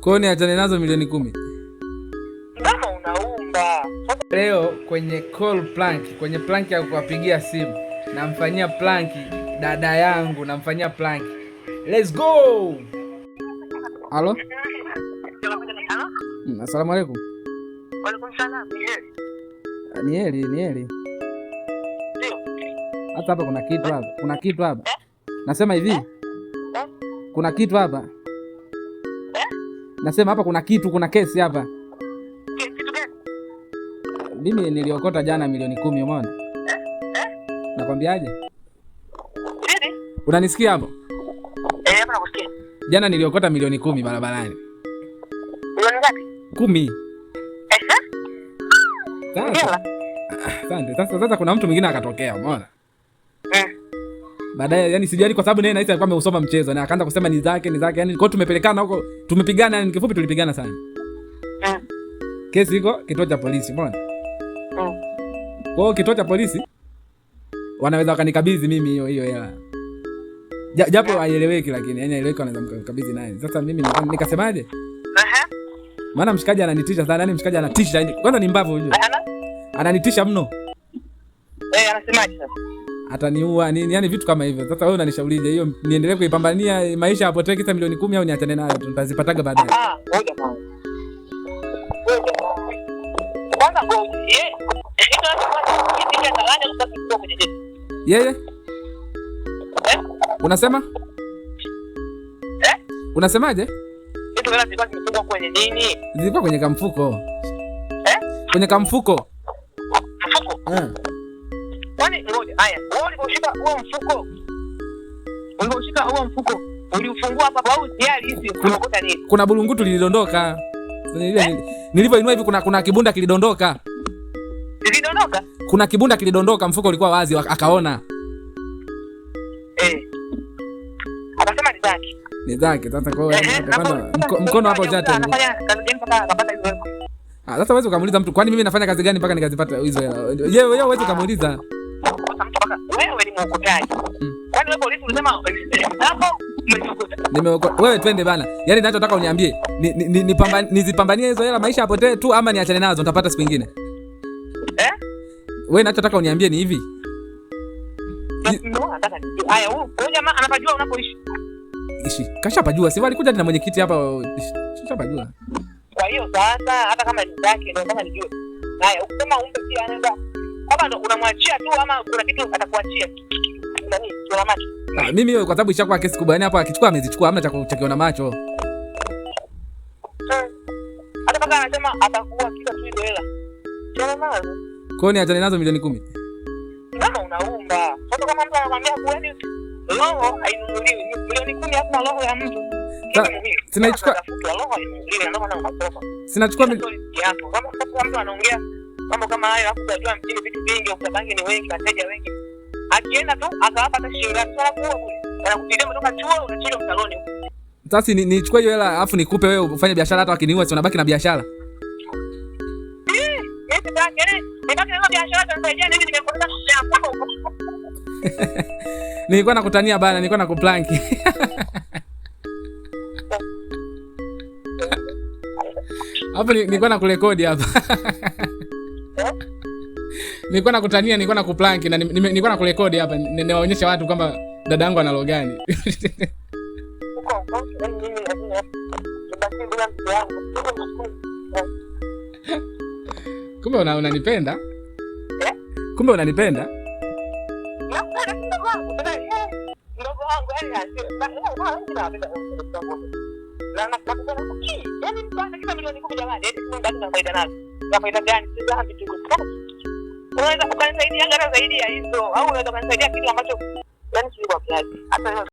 Kwa nini achane nazo milioni 10? Kama unaumba. Leo kwenye call prank, kwenye prank ya kuwapigia simu, namfanyia prank dada yangu, namfanyia prank. Let's go. Halo? Asalamu alaykum. Wa alaykum salaam. Ni Heri. Hata hapa kuna kitu hapa. Nasema hivi. Kuna kitu hapa. Nasema hapa kuna kesi hapa. Kitu gani? Mimi niliokota jana milioni 10, umeona? Nakwambiaje? Nini? Unanisikia hapo? Hapa nakusikia. Jana niliokota milioni 10 barabarani. Milioni ngapi? 10. Sasa kuna mtu mwingine akatokea, umeona? Baadaye yani sijali kwa sababu naye naisi alikuwa ameusoma mchezo na akaanza kusema ni zake. Yani kwa tumepelekana huko, tumepigana, yani kifupi tulipigana sana. Kesi iko kituo cha polisi, umeona? Kwa hiyo kituo cha polisi wanaweza wakanikabidhi mimi hiyo hela. Japo haieleweki, lakini yani haieleweki wanaweza mkabidhi naye. Sasa mimi nikasemaje? Maana mshikaji ananitisha sana, yani mshikaji anatisha. Yani kwanza ni mbavu huyo. Ananitisha mno. Anasemaje sasa? Ataniua nini, yani vitu kama hivyo. Sasa wewe unanishaurije hiyo, niendelee kuipambania maisha yapotee kisa milioni 10 au niachane nayo? Tutazipataga baadaye. Ngoja kwanza. Kwanza ngoja. Yeye? Unasema? Unasemaje? Hizo hela zilikuwa zimefungwa kwenye nini? Zilikuwa kwenye kamfuko. Kwenye kamfuko. Mfuko? Kwani ngoja, haya, wewe uliposhika huo mfuko, uliufungua hapa au tayari hizi unakuta nini? Kuna bulungutu lilidondoka. Nilivyoinua hivi kuna kibunda kilidondoka. Kilidondoka? Kuna kibunda kilidondoka, mfuko ulikuwa wazi, akaona. Akasema ni zake. Ni zake. Sasa kwa hiyo mkono hapo chate. Anafanya kazi gani mpaka akapata hizo hela? Sasa wewe ukamuuliza mtu, kwani mimi nafanya kazi gani mpaka nikazipata hizo hela? Wewe wewe ukamuuliza. Wewe ni mwokotaji. Kwani wewe polisi unasema hapo umeokota? Wewe twende bana. Yaani ninachotaka uniambie, nizipambanie hizo hela maisha yapotee tu ama niachane nazo nitapata siku nyingine? Wewe ninachotaka uniambie ni hivi. Nataka nijue. Haya, huyu jamaa anapajua unapoishi. Kashapajua. Si walikuja na mwenyekiti hapa. Kashapajua. Kwa hiyo sasa hata kama ni zake ndio nataka nijue. Haya, ukisema umpe pia anaenda. Kama ndo unamwachia tu ama kuna kitu atakuachia. Nani? Kuna macho. Mimi hiyo kwa sababu ishakuwa kesi kubwa, yani hapa akichukua amezichukua, hamna cha kuchekeona macho. Hata kama anasema atakuwa kila tu hizo hela. Sio maana. Kwa nini achane nazo milioni 10? Kama unaumba. Sasa kama mtu anakuambia kwani roho hainunuliwi. Milioni 10 hapo roho ya mtu. Sinaichukua. Sinachukua yako. Kama mtu anaongea mambo kama hayo, hapo unajua mjini vitu vingi, utabangi ni wengi, wateja wengi. Akienda tu akawapa hata shilingi 100 kule. Anakupigia kutoka chuo unachile msaloni. Sasa nichukue hiyo hela alafu nikupe wewe ufanye biashara, hata wakiniua si unabaki na biashara. Nilikuwa nakutania bana, nilikuwa nakuprank. Hapo nilikuwa nakurekodi hapa. Nilikuwa nakutania, nilikuwa nakuprank na nilikuwa nakurekodi hapa, niwaonyesha watu kwamba dada yangu ana roho gani. Kumbe unanipenda? Kumbe unanipenda? Unaweza kunisaidia gara zaidi ya hizo au unaweza kunisaidia kitu ambacho yani kilikuwa kiasi. Hata